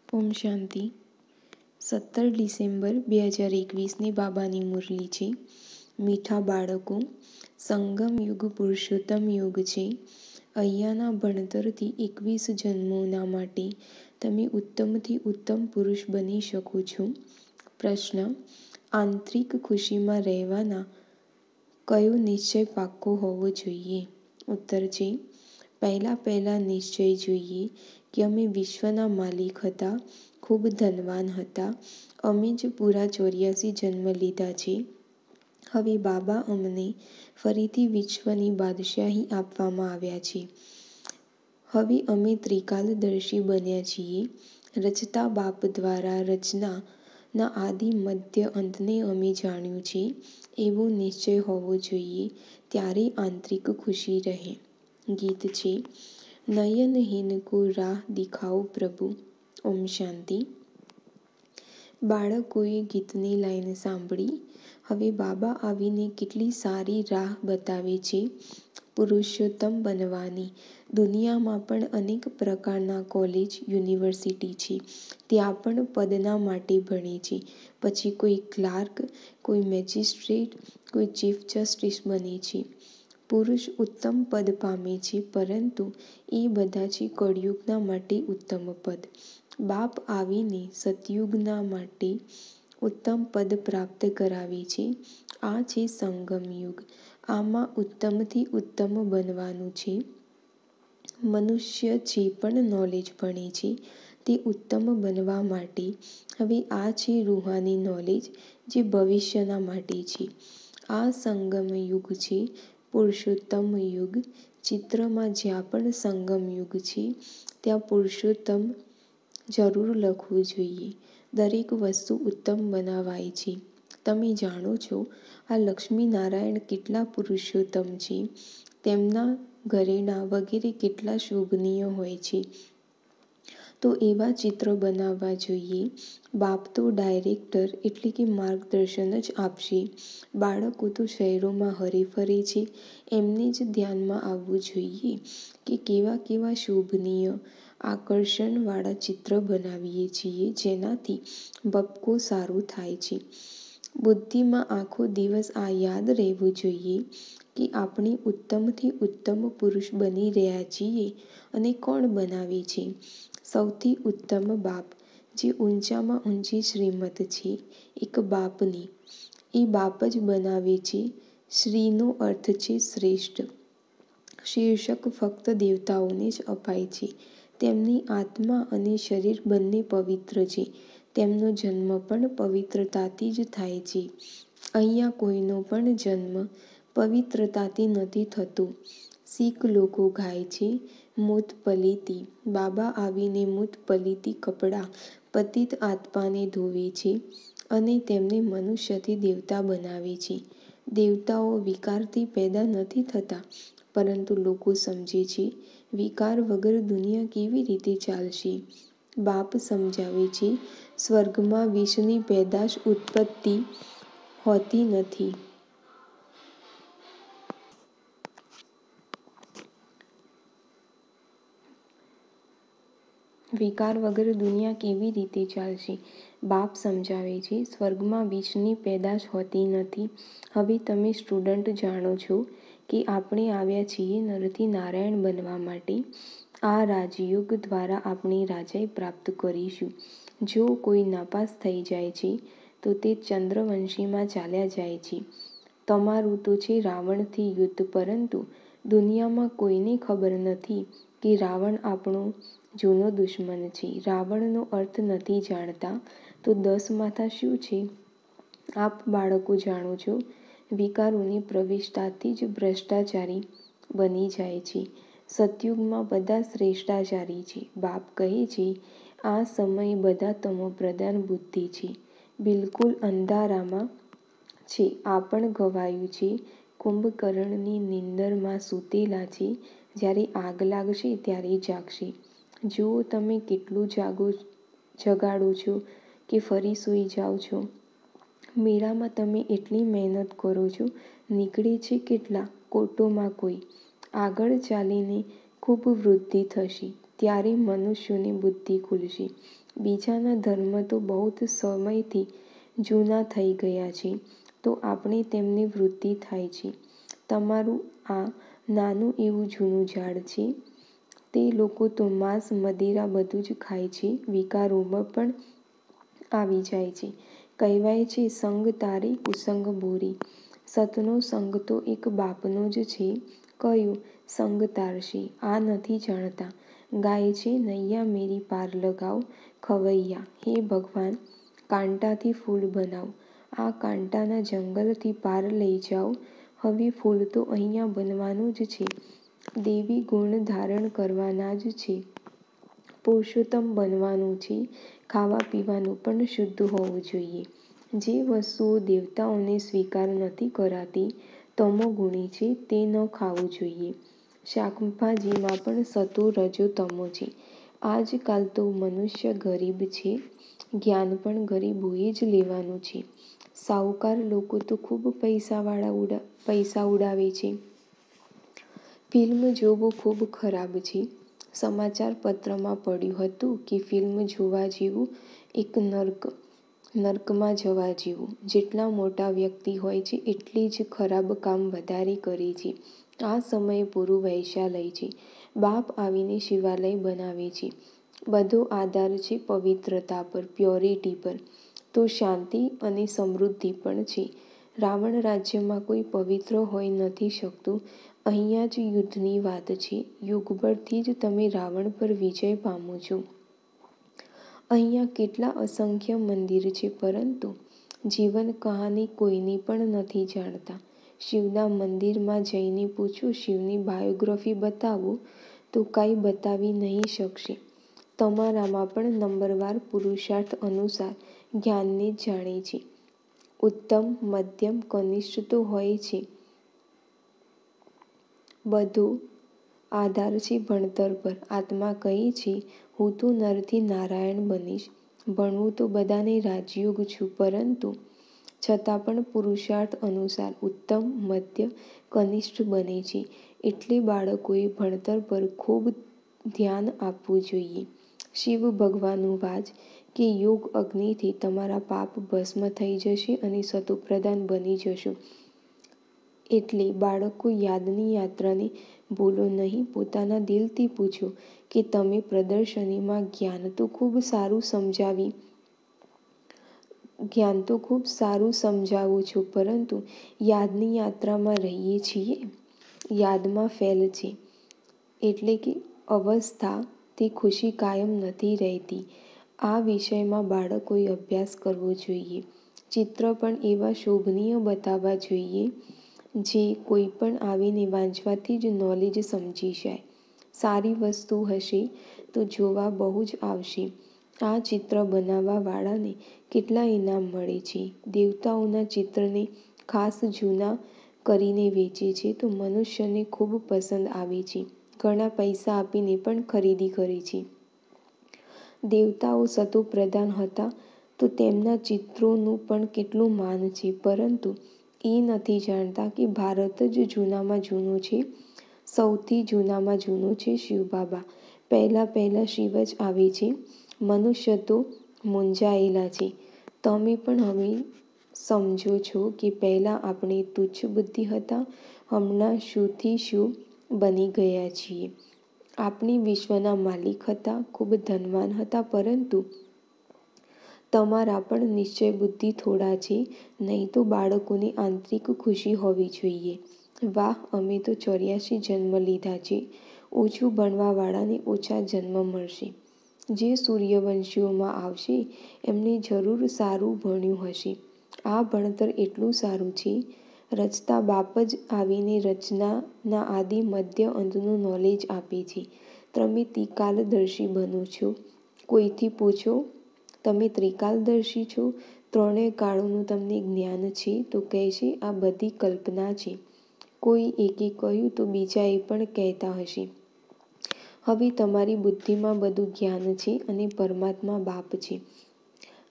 ઓમ શાંતિ. 17 December 2021ની બાબાની Murali છે. મીઠા બાળકો, સંગમ યુગ પુરુષોત્તમ યુગ છે. અહીંયાના ભણતરથી 21 જન્મોના માટે તમે ઉત્તમથી ઉત્તમ પુરુષ બની શકો છો. પ્રશ્ન: આંતરિક ખુશીમાં રહેવાના કયો નિશ્ચય પાક્કો હોવો જોઈએ? ઉત્તર છે: પહેલા નિશ્ચય જોઈએ કે અમે વિશ્વના માલિક હતા, ખૂબ ધનવાન હતા. અમે જ પૂરા 84 જન્મ લીધા છે. હવે બાબા અમને ફરીથી વિશ્વની બાદશાહી આપવામાં આવ્યા છે. હવે અમે ત્રિકાલદર્શી બન્યા છીએ. રચતા બાપ દ્વારા રચનાના આદિ મધ્ય અંતને અમે જાણ્યું છે. એવો નિશ્ચય હોવો જોઈએ, ત્યારે આંતરિક ખુશી રહે. ગીત છે: નયનહીન કો રાહ દિખાઓ પ્રભુ. ઓમ શાંતિ. બાળકોએ ગીતની લાઈન સાંભળી. હવે બાબા આવીને કેટલી સારી રાહ બતાવે છે પુરુષોત્તમ બનવાની. દુનિયામાં પણ અનેક પ્રકારના કોલેજ, યુનિવર્સિટી છે. ત્યાં પણ પદના માટે ભણે છે. પછી કોઈ ક્લાર્ક, કોઈ મેજિસ્ટ્રેટ, કોઈ ચીફ જસ્ટિસ બને છે. પુરુષ ઉત્તમ પદ પામે છે, પરંતુ એ બધા છે કળિયુગના માટે ઉત્તમ પદ. બાપ આવીને સતયુગના માટે ઉત્તમ પદ પ્રાપ્ત કરાવે છે. આ છે સંગમ યુગ. આમાં ઉત્તમથી ઉત્તમ બનવાનું છે. મનુષ્ય જે પણ નોલેજ ભણે છે તે ઉત્તમ બનવા માટે. હવે આ છે રૂહાની નોલેજ, જે ભવિષ્યના માટે છે. આ સંગમ યુગ છે, પુરુષોત્તમ યુગ. ચિત્રમાં જ્યાં પણ સંગમ યુગ છે, ત્યાં પુરુષોત્તમ જરૂર લખવું જોઈએ. દરેક વસ્તુ ઉત્તમ બનાવાય છે. તમે જાણો છો, આ લક્ષ્મીનારાયણ કેટલા પુરુષોત્તમ છે. તેમના ઘરેણાં વગેરે કેટલા શોભનીય હોય છે. તો એવા ચિત્ર બનાવવા જોઈએ. બાપ તો ડાયરેક્ટર એટલે કે માર્ગદર્શન જ આપશે. બાળકો તો શહેરોમાં હરે ફરે છે. એમને જ ધ્યાનમાં આવવું જોઈએ કે કેવા કેવા શોભનીય, આકર્ષણવાળા ચિત્ર બનાવીએ છીએ, જેનાથી બબકો સારું થાય છે. બુદ્ધિમાં આખો દિવસ આ યાદ રહેવું જોઈએ કે આપણે ઉત્તમથી ઉત્તમ પુરુષ બની રહ્યા છીએ. અને કોણ બનાવે છે? સૌથી ઉત્તમ બાપ, જે ઊંચામાં ઊંચી શ્રીમત છે એક બાપની. એ બાપ જ બનાવે છે. શ્રીનો અર્થ છે શ્રેષ્ઠ. શીર્ષક ફક્ત દેવતાઓને જ અપાય છે. તેમની આત્મા અને શરીર બંને પવિત્ર છે. તેમનો જન્મ પણ પવિત્રતાથી જ થાય છે. અહીંયા કોઈનો પણ જન્મ પવિત્રતાથી નથી થતો. શીખ લોકો ગાય છે, મૂત પલીતી. બાબા આવીને મૂત પલીતી કપડાં પતિત આત્માને ધોવે છે અને તેમને મનુષ્યથી દેવતા બનાવે છે. દેવતાઓ વિકારથી પેદા નથી થતા, પરંતુ લોકો સમજે છે વિકાર વગર દુનિયા કેવી રીતે ચાલશે. બાપ સમજાવે છે, સ્વર્ગમાં વિષની પેદાશ ઉત્પત્તિ હોતી નથી. વિકાર વગર દુનિયા કેવી રીતે ચાલશે. બાપ સમજાવે છે, સ્વર્ગમાં વિષની પેદાશ હોતી નથી. હવે તમે સ્ટુડન્ટ જાણો છો કે આપણે આવ્યા છીએ નરથી નારાયણ બનવા માટે. આ રાજયોગ દ્વારા આપણે રાજાઈ પ્રાપ્ત કરીશું. જો કોઈ નાપાસ થઈ જાય છે તો તે ચંદ્રવંશીમાં ચાલ્યા જાય છે. તમારું તો છે રાવણથી યુદ્ધ, પરંતુ દુનિયામાં કોઈને ખબર નથી કે રાવણ આપણો જૂનો દુશ્મન છે. રાવણનો અર્થ નથી જાણતા, તો 10 માથા શું છે? આપ બાળકો જાણો છો, વિકારોની પ્રવેશતાથી જ ભ્રષ્ટાચારી બની જાય છે. સતયુગમાં બધા શ્રેષ્ઠાચારી છે. બાપ કહે છે, આ સમયે બધા તમોપ્રધાન બુદ્ધિ છે, બિલકુલ અંધારામાં છે. આ પણ ગવાયું છે, કુંભકર્ણની નીંદરમાં સૂતેલા છે. જ્યારે આગ લાગશે ત્યારે જાગશે. જુઓ તમે કેટલું જગાડો છો કે ફરી સૂઈ જાઓ છો. મેળામાં તમે એટલી મહેનત કરો છો, નીકળે છે કેટલા? કોટોમાં કોઈ. આગળ ચાલીને ખૂબ વૃદ્ધિ થશે. ત્યારે મનુષ્યોની બુદ્ધિ ખુલશે. બીજાના ધર્મ તો બહુ સમયથી જૂના થઈ ગયા છે, તો આપણે તેમની વૃદ્ધિ થાય છે. તમારું આ નાનું એવું જૂનું ઝાડ છે. તે લોકો તો માંસ મદિરા બધું જ ખાય છે, વિકારોમાં પણ આવી જાય છે. કહેવાય છે સંગ તારે કુસંગ બોરી. સતનો સંગ તો એક બાપનો જ છે, કયો સંગ તારશે આ નથી જાણતા. ગાય છે નૈયા મેરી પાર લગાવ, ખવૈયા હે ભગવાન કાંટાથી ફૂલ બનાવ. આ કાંટાના જંગલથી પાર લઈ જાઓ. હવે ફૂલ તો અહીંયા બનવાનું જ છે. દેવી ગુણ ધારણ કરવાના જ છે. પુરુષોત્તમ બનવાનું છે. ખાવા પીવાનું પણ શુદ્ધ હોવું જોઈએ. જે વસ્તુઓ દેવતાઓને સ્વીકાર નથી કરાતી, તમોગુણી છે, તે ન ખાવું જોઈએ. શાકભાજીમાં પણ સતો રજો તમો છે. આજકાલ તો મનુષ્ય ગરીબ છે, જ્ઞાન પણ ગરીબોએ જ લેવાનું છે. સાહુકાર લોકો તો ખૂબ પૈસા ઉડાવે છે. ફિલ્મ જોવું ખૂબ ખરાબ છે. સમાચાર પત્રમાં પડ્યું હતું કે ફિલ્મ જોવા જેવું એક નર્કમાં જવા જેવું. જેટલા મોટા વ્યક્તિ હોય છે એટલી જ ખરાબ કામ વધારે કરે છે. આ સમયે પૂરું વૈશાલય છે. બાપ આવીને શિવાલય બનાવે છે. બધો આધાર છે પવિત્રતા પર, પ્યોરિટી પર. તો શાંતિ અને સમૃદ્ધિ પણ છે. રાવણ રાજ્યમાં કોઈ પવિત્ર હોઈ નથી શકતું. અહીંયા જ યુદ્ધની વાત છે. યુગબળથી જ તમે રાવણ પર વિજય પામો છો. અહીંયા કેટલા અસંખ્ય મંદિર છે, પરંતુ જીવન કહાની કોઈની પણ નથી જાણતા. શિવના મંદિરમાં જઈને પૂછો શિવની બાયોગ્રાફી બતાવો, તો કાંઈ બતાવી નહીં શકશે. તમારામાં પણ નંબરવાર પુરુષાર્થ અનુસાર જ્ઞાનને જ જાણે છે. ઉત્તમ, મધ્યમ, કનિષ્ઠ તો હોય છે. બધો આધાર છે ભણતર પર. આત્મા કહે છે હું તો નરથી નારાયણ બનીશ. ભણવું તો બધાને રાજયોગ છું, પરંતુ છતાં પણ પુરુષાર્થ અનુસાર ઉત્તમ, મધ્ય, કનિષ્ઠ બને છે. એટલે બાળકોએ ભણતર પર ખૂબ ધ્યાન આપવું જોઈએ. શિવ ભગવાનનું વાચ કે યોગ અગ્નિથી તમારા પાપ ભસ્મ થઈ જશે અને સતોપ્રધાન બની જશો. એટલે બાળકો યાદની યાત્રાને ભૂલો નહીં. પોતાના દિલથી પૂછો કે તમે પ્રદર્શનીમાં જ્ઞાન તો ખૂબ સારું સમજાવો છો, પરંતુ યાદની યાત્રામાં રહીએ છીએ. યાદમાં ફેલ છે. એટલે કે અવસ્થા, તે ખુશી કાયમ નથી રહેતી. આ વિષયમાં બાળકોએ અભ્યાસ કરવો જોઈએ. ચિત્ર પણ એવા શોભનીય બતાવવા જોઈએ, જે કોઈ પણ આવીને વાંચવાથી જ નોલેજ સમજી જાય. સારી વસ્તુ હશે તો જોવા બહુ જ આવશે. આ ચિત્ર બનાવવા વાળાને કેટલા ઇનામ મળે છે. દેવતાઓના ચિત્રને ખાસ જૂના કરીને વેચે છે, તો મનુષ્યને ખૂબ પસંદ આવે છે. ઘણા પૈસા આપીને પણ ખરીદી કરે છે. દેવતાઓ સતોપ્રધાન હતા, તો તેમના ચિત્રોનું પણ કેટલું માન છે, પરંતુ એ નથી જાણતા કે ભારત જ જૂનામાં જૂનું છે. સૌથી જૂનામાં જૂનું છે શિવબાબા. પહેલા શિવ જ આવે છે. મનુષ્ય તો મૂંઝાયેલા છે. તમે પણ હવે સમજો છો કે પહેલા આપણે તુચ્છ બુદ્ધિ હતા, હમણાં શુંથી શું બની ગયા છીએ. આપણે વિશ્વના માલિક હતા, ખૂબ ધનવાન હતા, પરંતુ તમારા પણ નિશ્ચય બુદ્ધિ થોડા છે. નહીં તો બાળકોને આંતરિક ખુશી હોવી જોઈએ. વાહ, અમે તો 84 જન્મ લીધા છે. ઓછું ભણવાવાળાને ઓછા જન્મ મળશે. જે સૂર્યવંશીઓમાં આવશે એમણે જરૂર સારું ભણ્યું હશે. આ ભણતર એટલું સારું છે, રચતા બાપ જ આવીને રચનાના આદિ, મધ્ય, અંતનું નોલેજ આપે છે. તમે ત્રિકાલદર્શી બનો છો. કોઈથી પૂછો તમે ત્રિકાલદર્શી છો, ત્રણેય કાળોનું તમને જ્ઞાન છે, તો કહેશે આ બધી કલ્પના છે. કોઈ એકે કહ્યું તો બીજાએ પણ કહેતા હશે. હવે તમારી બુદ્ધિમાં બધું જ્ઞાન છે અને પરમાત્મા બાપ છે.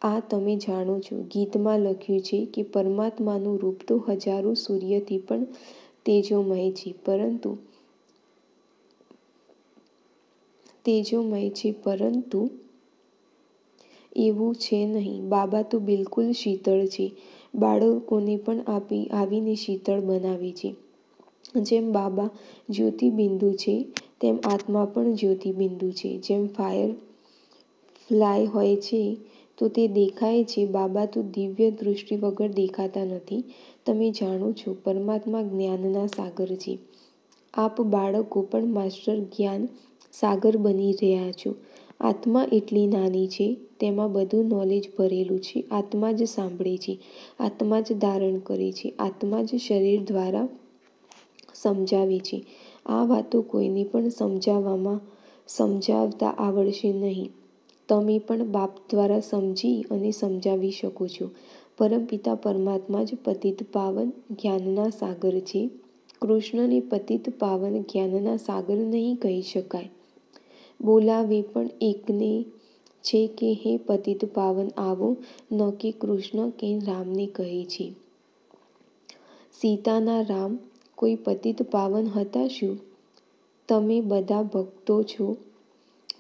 આ તમે જાણો છો. ગીતમાં લખ્યું છે કે પરમાત્માનું રૂપ તો હજારો સૂર્યથી પણ તેજોમય છે, પરંતુ તેજોમય છે, પરંતુ એવું છે નહીં. બાબા તો બિલકુલ શીતળ છે. બાળકોને પણ આવીને શીતળ બનાવે છે. જેમ બાબા જ્યોતિબિંદુ છે, તેમ આત્મા પણ જ્યોતિબિંદુ છે. જેમ ફાયર ફ્લાય હોય છે તો તે દેખાય છે, બાબા તો દિવ્ય દૃષ્ટિ વગર દેખાતા નથી. તમે જાણો છો, પરમાત્મા જ્ઞાનના સાગર છે. આપ બાળકો પણ માસ્ટર જ્ઞાન સાગર બની રહ્યા છો. આત્મા એટલી નાની છે, તેમાં બધું નોલેજ ભરેલું છે. આત્મા જ સાંભળે છે, આત્મા જ ધારણ કરે છે, આત્મા જ શરીર દ્વારા સમજાવે છે. આ વાતો કોઈને પણ સમજાવતા આવડશે નહીં. તમે પણ બાપ દ્વારા સમજી અને સમજાવી શકો છો. પરમપિતા પરમાત્મા જ પતિત પાવન જ્ઞાનના સાગર છે. કૃષ્ણને પતિત પાવન જ્ઞાનના સાગર નહીં કહી શકાય. બોલાવે પણ એકને છે કે હે પતિત પાવન આવો, ન કે કૃષ્ણ કે રામને કહે છે. સીતાના રામ કોઈ પતિત પાવન હતા શું? તમે બધા ભક્તો છો,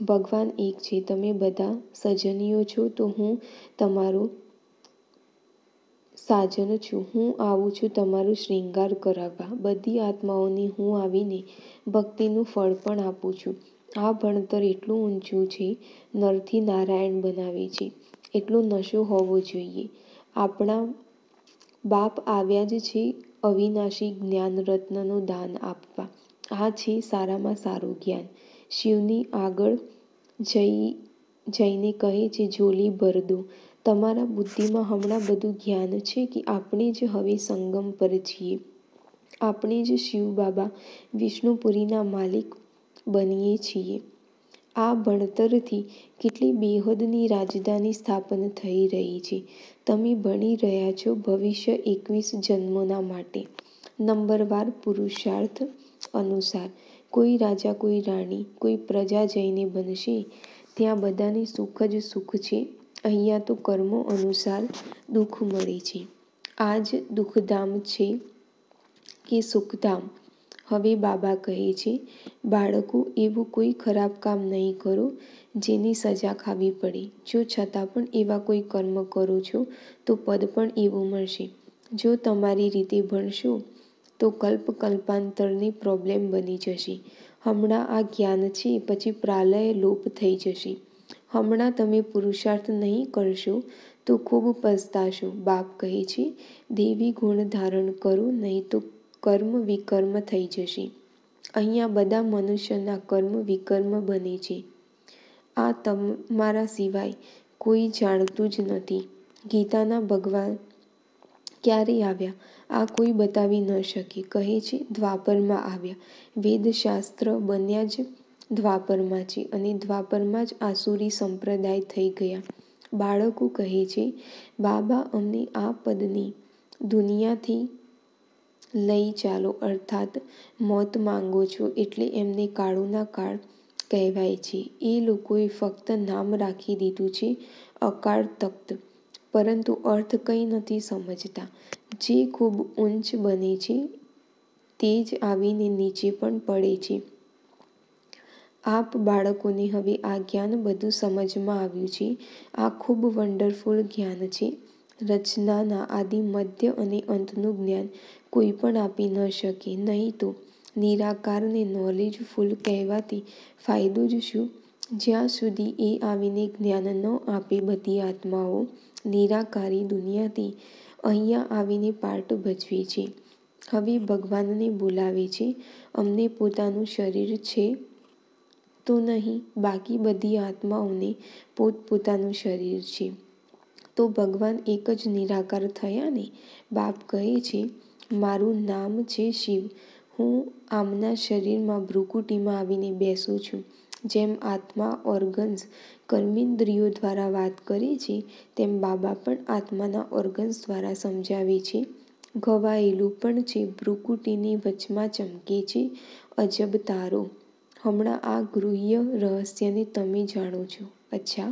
ભગવાન એક છે. તમે બધા સજનીઓ છો, તો હું તમારો સાજન છું. હું આવું છું તમારો શ્રૃંગાર કરાવવા. બધી આત્માઓને હું આવીને ભક્તિનું ફળ પણ આપું છું. આ ભણતર એટલું ઊંચું છે, નરથી નારાયણ બનાવે છે, એટલો નશો હોવો જોઈએ. આપણા બાપ આવ્યા જ છે અવિનાશી જ્ઞાન રત્નનું દાન આપવા. આ છે સારામાં સારું જ્ઞાન. શિવની આગળ જઈને કહે છે, ઝોલી ભર દો. તમારા બુદ્ધિમાં હમણાં બધું જ્ઞાન છે કે આપણે જ હવે સંગમ પર છીએ. આપણે જ શિવ બાબા વિષ્ણુપુરીના માલિક બનીએ છીએ. આ ભણતરથી કેટલી બેહદની રાજધાની સ્થાપન થઈ રહી છે. તમે ભણી રહ્યા છો ભવિષ્ય 21 જન્મોના માટે. નંબરવાર પુરુષાર્થ અનુસાર. કોઈ રાજા, કોઈ રાણી, કોઈ પ્રજા જઈને બનશે, ત્યાં બધાને સુખ જ સુખ છે. અહીંયા તો કર્મો અનુસાર દુઃખ મળે છે. આ જ દુઃખધામ છે કે સુખધામ? હવે બાબા કહે છે, બાળકો, એવું કોઈ ખરાબ કામ નહીં કરો જેની સજા ખાવી પડે. જો છતાં પણ એવા કોઈ કર્મ કરો છો તો પદ પણ એવું મળશે. જો તમારી રીતે ભણશો તો કલ્પાંતરની પ્રોબ્લેમ બની જશે. હમણાં આ જ્ઞાન છે, પછી પ્રલય લોપ થઈ જશે. હમણાં તમે પુરુષાર્થ નહીં કરશો તો ખૂબ પસ્તાશો. બાપ કહે છે, દેવી ગુણ ધારણ કરો, નહીં તો કર્મ વિકર્મ થઈ જશે. અહીંયા બધા મનુષ્યના કર્મ વિકર્મ બને છે. આ તમારા સિવાય કોઈ જાણતું જ નથી. ગીતાના ભગવાન ક્યારે આવ્યા? આ કોઈ બતાવી ન શકે. કહે છે, દ્વાપરમાં આવ્યા. વેદશાસ્ત્ર બન્યા જ દ્વાપરમાં છે, અને દ્વાપરમાં જ આસુરી સંપ્રદાય થઈ ગયા. બાળકો કહે છે, બાબા અમને આ પદની દુનિયાથી લઈ ચાલો, અર્થાત મોત માંગો છો. એટલે એમને કાળોના કાળ કહેવાય છે. એ લોકોએ ફક્ત નામ રાખી દીધું છે અકાળ તખ્ત, પરંતુ અર્થ કંઈ નથી સમજતા. જે ખૂબ ઊંચ બને છે તે જ આવીને નીચે પણ પડે છે. આપ બાળકોને હવે આ જ્ઞાન બધું સમજમાં આવ્યું છે. આ ખૂબ વન્ડરફુલ જ્ઞાન છે. રચનાના આદિ, મધ્ય અને અંતનું જ્ઞાન કોઈ પણ આપી ન શકે. નહીં તો નિરાકારને નોલેજફુલ કહેવાથી ફાયદો જ શું? જ્યાં સુધી એ આવીને જ્ઞાન ન આપે, બધી આત્માઓ નિરાકારી દુનિયાથી અહીંયા આવીને પાર્ટ ભજવે છે. હવે ભગવાનને બોલાવે છે. અમને પોતાનું શરીર છે તો નહીં, બાકી બધી આત્માઓને પોતપોતાનું શરીર છે. તો ભગવાન એક જ નિરાકાર થયા ને? બાપ કહે છે, મારું નામ છે શિવ. હું આમના શરીરમાં ભ્રુકુટીમાં આવીને બેસું છું. જેમ આત્મા ઓર્ગન્સ કર્મેન્દ્રિયો દ્વારા વાત કરે છે, તેમ બાબા પણ આત્માના ઓર્ગન્સ દ્વારા સમજાવે છે. ઘવાયેલું પણ છે. ભ્રુકુટીની વચમાં ચમકે છે અજબ તારો. હમણાં આ ગૃહ્ય રહસ્યને તમે જાણો છો. અચ્છા,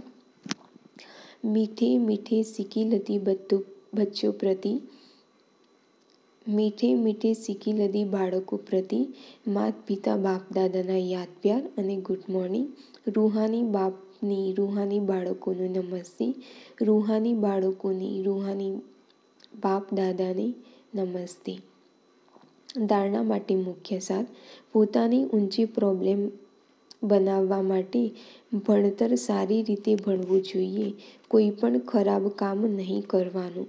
મીઠે મીઠે સિકિલતી બચ્ચો પ્રતિ મીઠે મીઠે શીખી લીધી બાળકો પ્રતિ માત પિતા બાપ દાદાના યાદ પ્યાર અને ગુડ મોર્નિંગ. રૂહાની બાપની રૂહાની બાળકોનું નમસ્તે. રૂહાની બાળકોની રૂહાની બાપ દાદાને નમસ્તે. ધારણા માટે મુખ્ય સાર. પોતાની ઊંચી પ્રોબ્લેમ બનાવવા માટે ભણતર સારી રીતે ભણવું જોઈએ. કોઈ પણ ખરાબ કામ નહીં કરવાનું.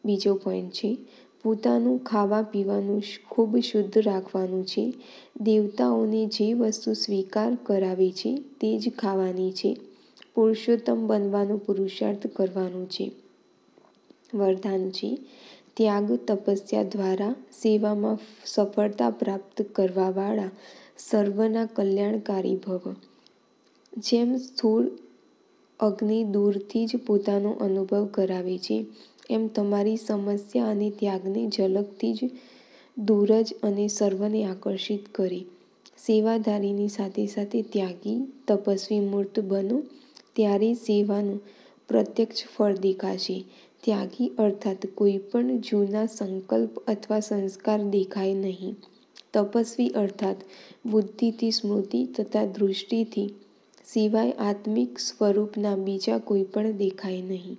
બીજો પોઈન્ટ છે, પોતાનું ખાવા પીવાનું ખૂબ શુદ્ધ રાખવાનું છે. દેવતાઓને જે વસ્તુ સ્વીકાર કરાવે છે તે જ ખાવાની છે. પુરુષોત્તમ બનવાનો પુરુષાર્થ કરવાનો છે. વરદાન છે, ત્યાગ તપસ્યા દ્વારા સેવામાં સફળતા પ્રાપ્ત કરવાવાળા સર્વના કલ્યાણકારી ભવ. જેમ સ્થૂળ અગ્નિ દૂરથી જ પોતાનો અનુભવ કરાવે છે, એમ તમારી સમસ્યા અને ત્યાગને ઝલકથી જ દૂર જ અને સર્વને આકર્ષિત કરે. સેવાધારીની સાથે સાથે ત્યાગી તપસ્વી મૂર્ત બનો, ત્યારે સેવાનું પ્રત્યક્ષ ફળ દેખાશે. ત્યાગી અર્થાત કોઈ પણ જૂના સંકલ્પ અથવા સંસ્કાર દેખાય નહીં. તપસ્વી અર્થાત બુદ્ધિથી, સ્મૃતિ તથા દૃષ્ટિથી સિવાય આત્મિક સ્વરૂપના બીજા કોઈ પણ દેખાય નહીં.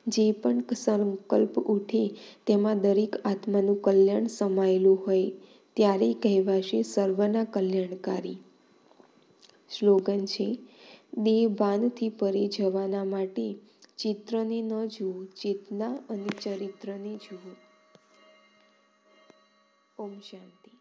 જે પણ સંકલ્પ ઉઠે તેમાં દરેક આત્માનું કલ્યાણ સમાયેલું હોય ત્યારે કહેવાશે સર્વના કલ્યાણકારી. સ્લોગન છે, દેહ ભાનથી પરે જવાના માટે ચિત્રને ન જુઓ, ચેતના અને ચરિત્રને જુઓ. ઓમ શાંતિ.